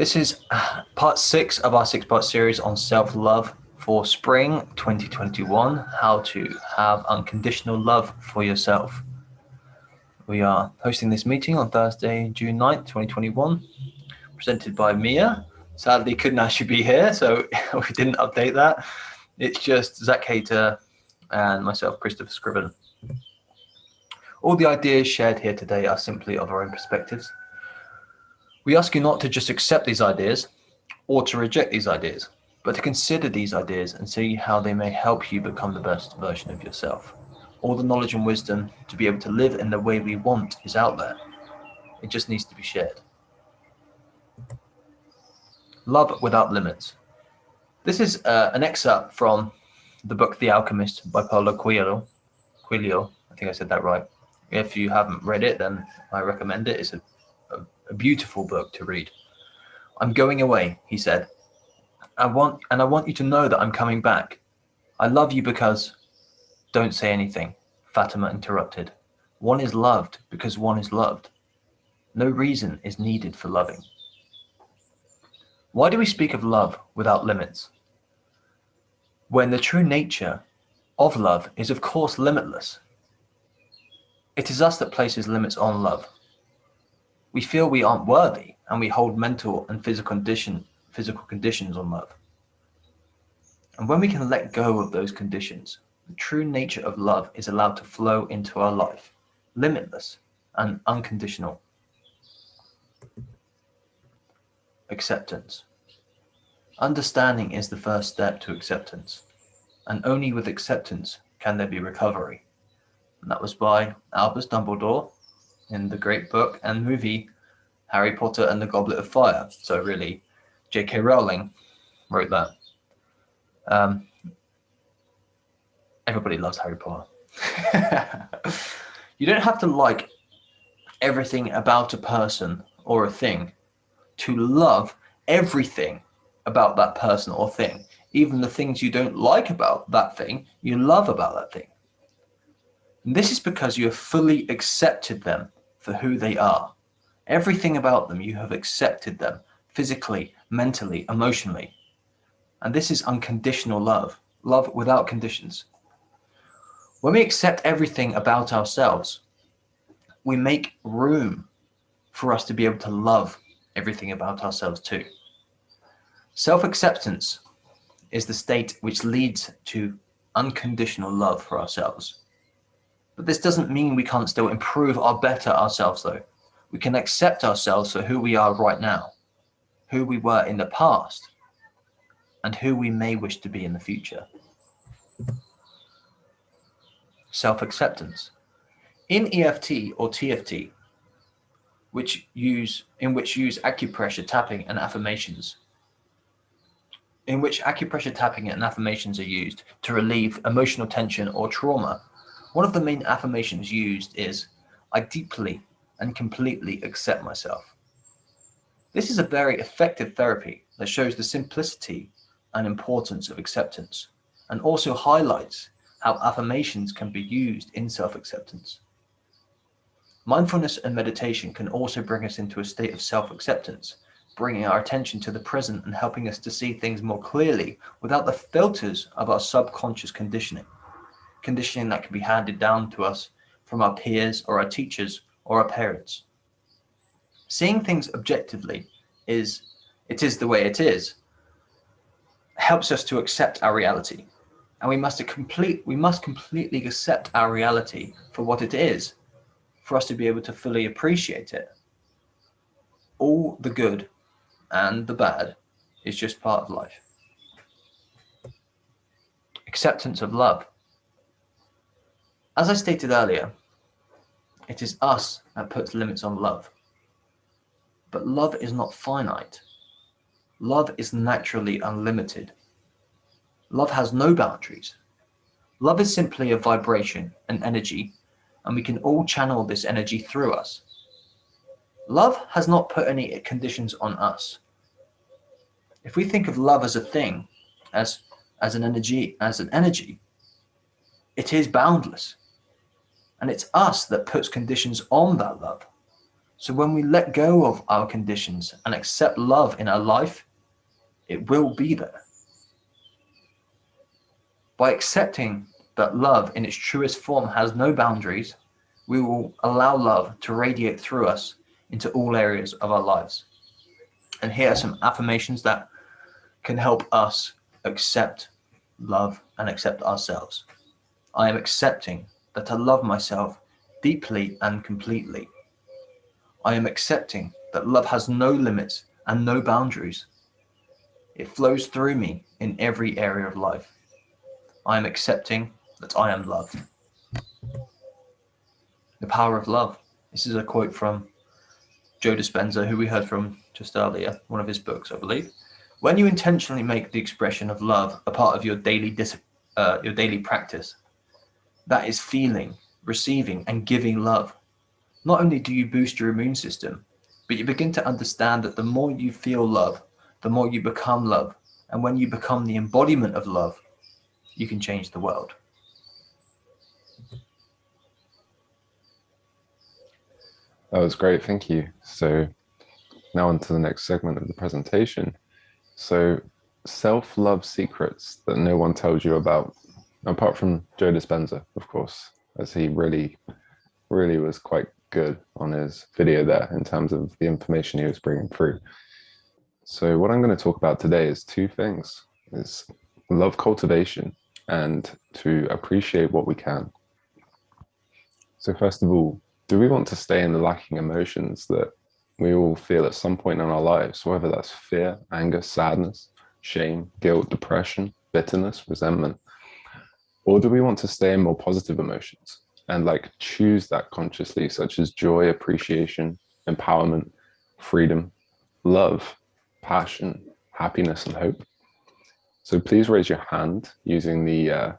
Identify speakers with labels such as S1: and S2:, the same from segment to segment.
S1: This is part 6 of our 6-part series on self-love for spring 2021, how to have unconditional love for yourself. We are hosting this meeting on Thursday, June 9th, 2021, presented by Mia. Sadly, couldn't actually be here, so we didn't update that. It's just Zach Hater and myself, Christopher Scriven. All the ideas shared here today are simply of our own perspectives. We ask you not to just accept these ideas or to reject these ideas, but to consider these ideas and see how they may help you become the best version of yourself. All the knowledge and wisdom to be able to live in the way we want is out there. It just needs to be shared. Love without limits. This is an excerpt from the book The Alchemist by Paulo Coelho. I think I said that right. If you haven't read it, then I recommend it. It's a beautiful book to read. "I'm going away," he said. I want you to know that I'm coming back. I love you because..." "Don't say anything," Fatima interrupted. "One is loved because one is loved. No reason is needed for loving." Why do we speak of love without limits, when the true nature of love is of course limitless? It is us that places limits on love. We feel we aren't worthy, and we hold mental and physical conditions on love. And when we can let go of those conditions, the true nature of love is allowed to flow into our life, limitless and unconditional. Acceptance. Understanding is the first step to acceptance, and only with acceptance can there be recovery. And that was by Albus Dumbledore in the great book and movie Harry Potter and the Goblet of Fire. So really, J.K. Rowling wrote that. Everybody loves Harry Potter. You don't have to like everything about a person or a thing to love everything about that person or thing. Even the things you don't like about that thing, you love about that thing. And this is because you have fully accepted them for who they are. Everything about them, you have accepted them physically, mentally, emotionally. And this is unconditional love, love without conditions. When we accept everything about ourselves, we make room for us to be able to love everything about ourselves too. Self-acceptance is the state which leads to unconditional love for ourselves. But this doesn't mean we can't still improve or better ourselves though. We can accept ourselves for who we are right now, who we were in the past, and who we may wish to be in the future. Self-acceptance. In EFT or TFT, which use acupressure tapping and affirmations, are used to relieve emotional tension or trauma, one of the main affirmations used is, "I deeply and completely accept myself." This is a very effective therapy that shows the simplicity and importance of acceptance, and also highlights how affirmations can be used in self-acceptance. Mindfulness and meditation can also bring us into a state of self-acceptance, bringing our attention to the present and helping us to see things more clearly without the filters of our subconscious conditioning that can be handed down to us from our peers or our teachers or our parents. Seeing things objectively is the way it is, helps us to accept our reality. And we must completely accept our reality for what it is, for us to be able to fully appreciate it. All the good and the bad is just part of life. Acceptance of love. As I stated earlier, it is us that puts limits on love. But love is not finite. Love is naturally unlimited. Love has no boundaries. Love is simply a vibration, an energy, and we can all channel this energy through us. Love has not put any conditions on us. If we think of love as a thing, as an energy, it is boundless. And it's us that puts conditions on that love. So when we let go of our conditions and accept love in our life, it will be there. By accepting that love in its truest form has no boundaries, we will allow love to radiate through us into all areas of our lives. And here are some affirmations that can help us accept love and accept ourselves. I am accepting that I love myself deeply and completely. I am accepting that love has no limits and no boundaries. It flows through me in every area of life. I am accepting that I am loved. The power of love. This is a quote from Joe Dispenza, who we heard from just earlier, one of his books, I believe. When you intentionally make the expression of love a part of your daily practice, that is feeling, receiving, and giving love. Not only do you boost your immune system, but you begin to understand that the more you feel love, the more you become love. And when you become the embodiment of love, you can change the world.
S2: That was great, thank you. So now on to the next segment of the presentation. So self-love secrets that no one tells you about, apart from Joe Dispenza, of course, as he really was quite good on his video there in terms of the information he was bringing through. So what I'm going to talk about today is two things: is love cultivation and to appreciate what we can. So first of all, do we want to stay in the lacking emotions that we all feel at some point in our lives, whether that's fear, anger, sadness, shame, guilt, depression, bitterness, resentment? Or do we want to stay in more positive emotions and like choose that consciously, such as joy, appreciation, empowerment, freedom, love, passion, happiness, and hope? So please raise your hand using the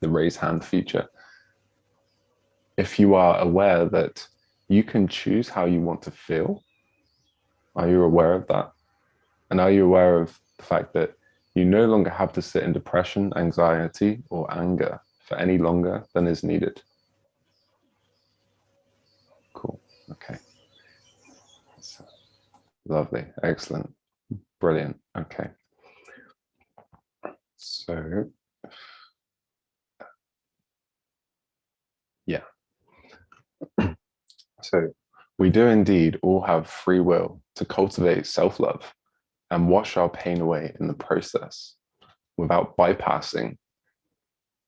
S2: raise hand feature if you are aware that you can choose how you want to feel. Are you aware of that? And are you aware of the fact that you no longer have to sit in depression, anxiety, or anger for any longer than is needed? Cool. Okay. So, lovely. Excellent. Brilliant. Okay. So, yeah. So, we do indeed all have free will to cultivate self love and wash our pain away in the process without bypassing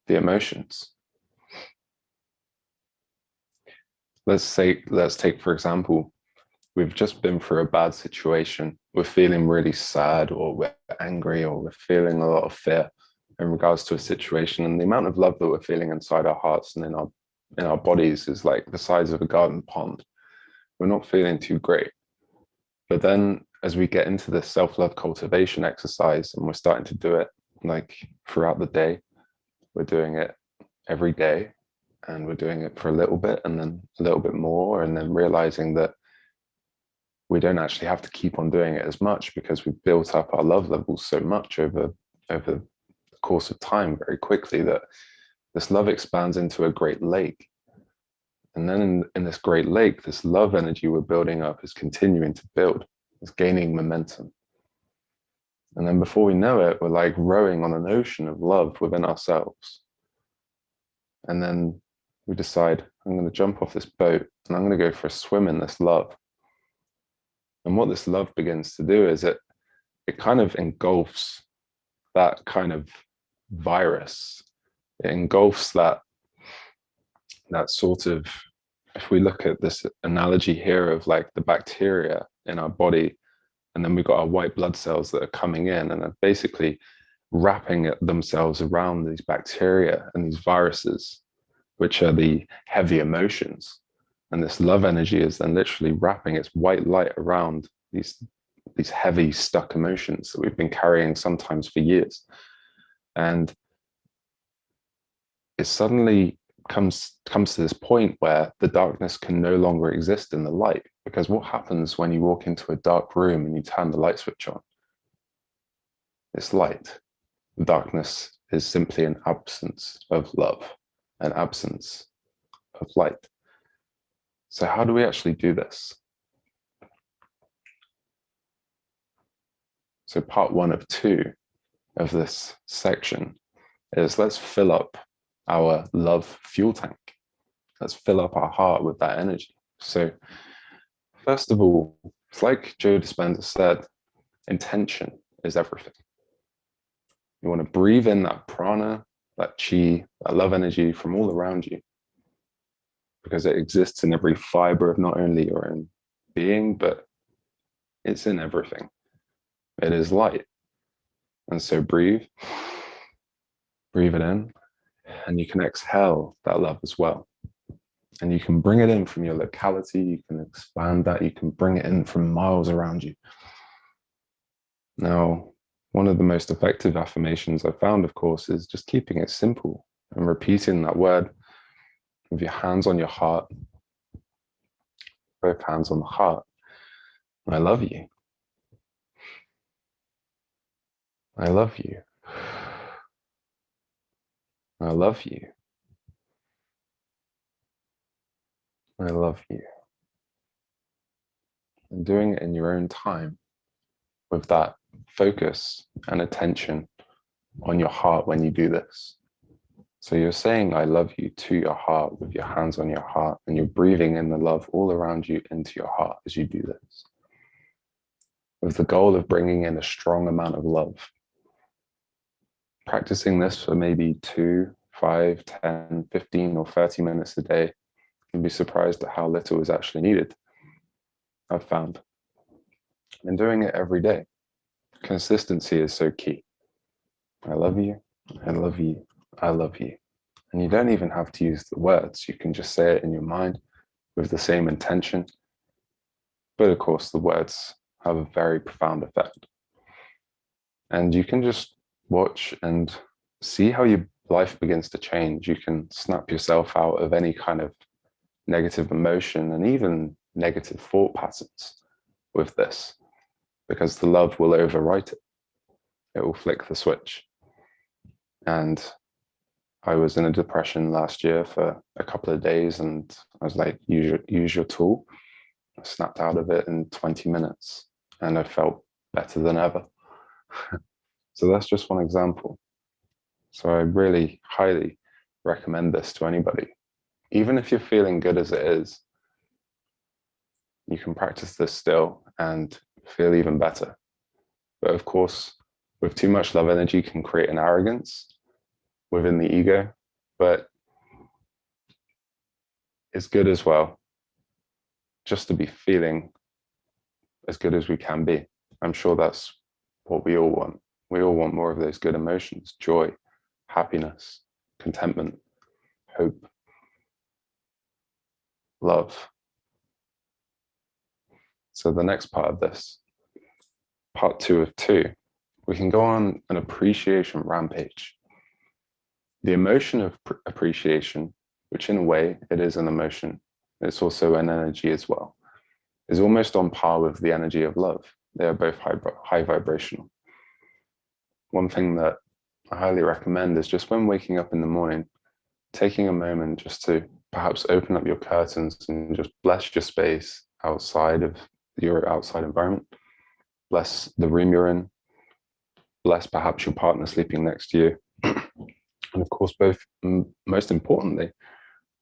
S2: the emotions. Let's take, for example, we've just been through a bad situation. We're feeling really sad, or we're angry, or we're feeling a lot of fear in regards to a situation. And the amount of love that we're feeling inside our hearts and in our bodies is like the size of a garden pond. We're not feeling too great. But then as we get into this self-love cultivation exercise and we're starting to do it like throughout the day, we're doing it every day, and we're doing it for a little bit and then a little bit more, and then realizing that we don't actually have to keep on doing it as much because we've built up our love levels so much over the course of time very quickly that this love expands into a great lake. And then in this great lake, this love energy we're building up is continuing to build. It's gaining momentum. And then before we know it, we're like rowing on an ocean of love within ourselves. And then we decide, I'm going to jump off this boat and I'm going to go for a swim in this love. And what this love begins to do is it kind of engulfs that kind of virus. It engulfs that sort of, if we look at this analogy here of like the bacteria in our body, and then we've got our white blood cells that are coming in and are basically wrapping themselves around these bacteria and these viruses, which are the heavy emotions. And this love energy is then literally wrapping its white light around these heavy stuck emotions that we've been carrying sometimes for years. And it suddenly comes to this point where the darkness can no longer exist in the light. Because what happens when you walk into a dark room and you turn the light switch on? It's light. The darkness is simply an absence of love, an absence of light. So how do we actually do this? So part 1 of 2 of this section is let's fill up our love fuel tank. Let's fill up our heart with that energy. So first of all, it's like Joe Dispenza said, intention is everything. You want to breathe in that prana, that chi, that love energy from all around you, because it exists in every fiber of not only your own being, but it's in everything. It is light. And so breathe it in, and you can exhale that love as well. And you can bring it in from your locality, you can expand that, you can bring it in from miles around you. Now, one of the most effective affirmations I've found, of course, is just keeping it simple and repeating that word with your hands on your heart, both hands on the heart. I love you. I love you. I love you. I love you. And doing it in your own time with that focus and attention on your heart when you do this. So you're saying I love you to your heart with your hands on your heart, and you're breathing in the love all around you into your heart as you do this, with the goal of bringing in a strong amount of love. Practicing this for maybe 2, 5, 10, 15, or 30 minutes a day. You'll be surprised at how little is actually needed, I've found. And doing it every day. Consistency is so key. I love you, I love you, I love you. And you don't even have to use the words. You can just say it in your mind with the same intention. But of course, the words have a very profound effect. And you can just watch and see how your life begins to change. You can snap yourself out of any kind of negative emotion and even negative thought patterns with this, because the love will overwrite it. It will flick the switch. And I was in a depression last year for a couple of days, and I was like, use your tool. I snapped out of it in 20 minutes and I felt better than ever. So that's just one example. So I really highly recommend this to anybody. Even if you're feeling good as it is, you can practice this still and feel even better. But of course, with too much love energy can create an arrogance within the ego, but it's good as well, just to be feeling as good as we can be. I'm sure that's what we all want. We all want more of those good emotions: joy, happiness, contentment, hope, love. So the next part of this, part 2 of 2, we can go on an appreciation rampage. The emotion of appreciation, which in a way it is an emotion, it's also an energy as well, is almost on par with the energy of love. They are both high vibrational. One thing that I highly recommend is just when waking up in the morning, taking a moment just to perhaps open up your curtains and just bless your space outside of your outside environment. Bless the room you're in. Bless perhaps your partner sleeping next to you. And of course, most importantly,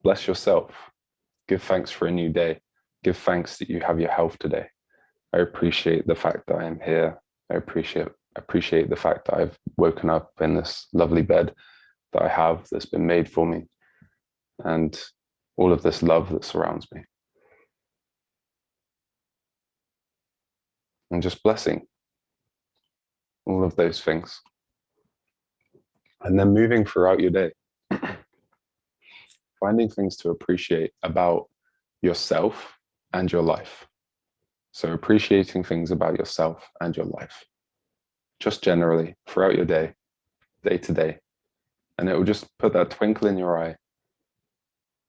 S2: bless yourself. Give thanks for a new day. Give thanks that you have your health today. I appreciate the fact that I am here. I appreciate the fact that I've woken up in this lovely bed that I have that's been made for me, and all of this love that surrounds me. And just blessing all of those things. And then moving throughout your day, finding things to appreciate about yourself and your life. So appreciating things about yourself and your life, just generally throughout your day to day. And it will just put that twinkle in your eye.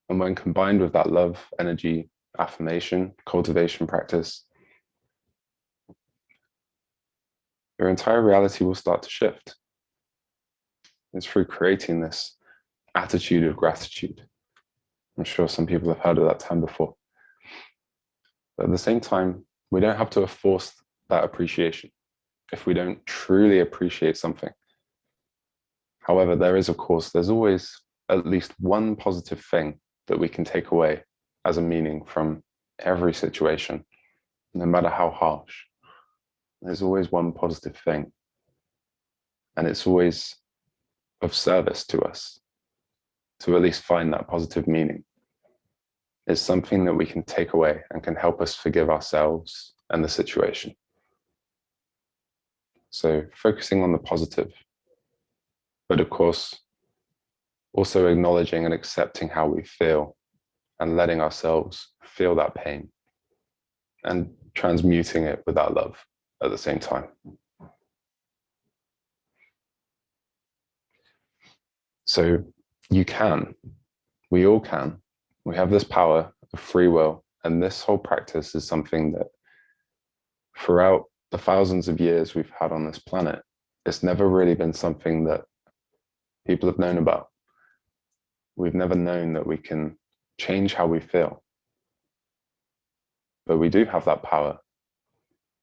S2: And when combined with that love, energy, affirmation, cultivation practice, your entire reality will start to shift. It's through creating this attitude of gratitude. I'm sure some people have heard of that term before. But at the same time, we don't have to force that appreciation if we don't truly appreciate something. However, there's always at least one positive thing that we can take away as a meaning from every situation, no matter how harsh. There's always one positive thing. And it's always of service to us to at least find that positive meaning. It's something that we can take away and can help us forgive ourselves and the situation. So focusing on the positive, but of course, also acknowledging and accepting how we feel and letting ourselves feel that pain and transmuting it with our love at the same time. So we all can. We have this power of free will. And this whole practice is something that throughout the thousands of years we've had on this planet, it's never really been something that people have known about. We've never known that we can change how we feel. But we do have that power.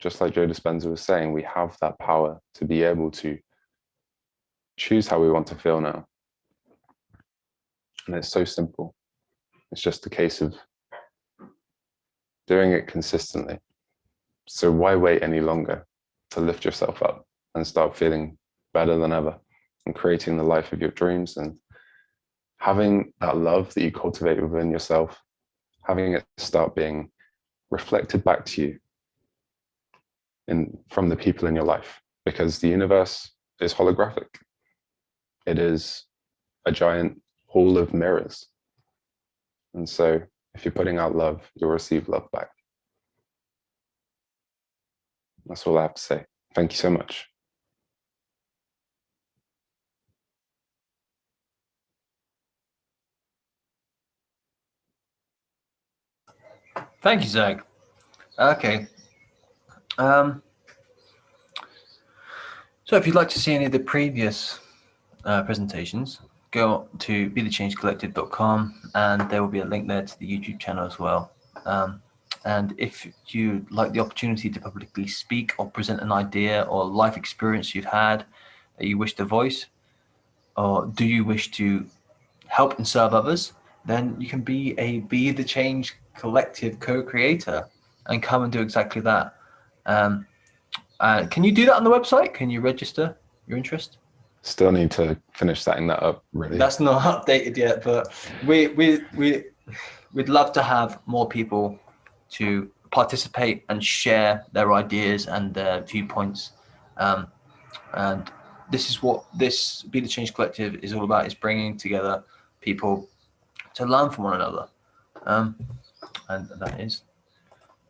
S2: Just like Joe Dispenza was saying, we have that power to be able to choose how we want to feel now. And it's so simple. It's just a case of doing it consistently. So why wait any longer to lift yourself up and start feeling better than ever and creating the life of your dreams and having that love that you cultivate within yourself, having it start being reflected back to you from the people in your life, because the universe is holographic. It is a giant hall of mirrors. And so if you're putting out love, you'll receive love back. That's all I have to say. Thank you so much.
S1: Thank you, Zach. Okay. So if you'd like to see any of the previous presentations, go to BeTheChangeCollective.com and there will be a link there to the YouTube channel as well. And if you like the opportunity to publicly speak or present an idea or life experience you've had that you wish to voice, or do you wish to help and serve others, then you can be a Be the Change Collective co-creator and come and do exactly that. Can you do that on the website? Can you register your interest?
S2: Still need to finish setting that up, really.
S1: That's not updated yet, but we'd love to have more people to participate and share their ideas and their viewpoints. And this is what this Be the Change Collective is all about, is bringing together people to learn from one another. And that is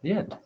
S1: the end.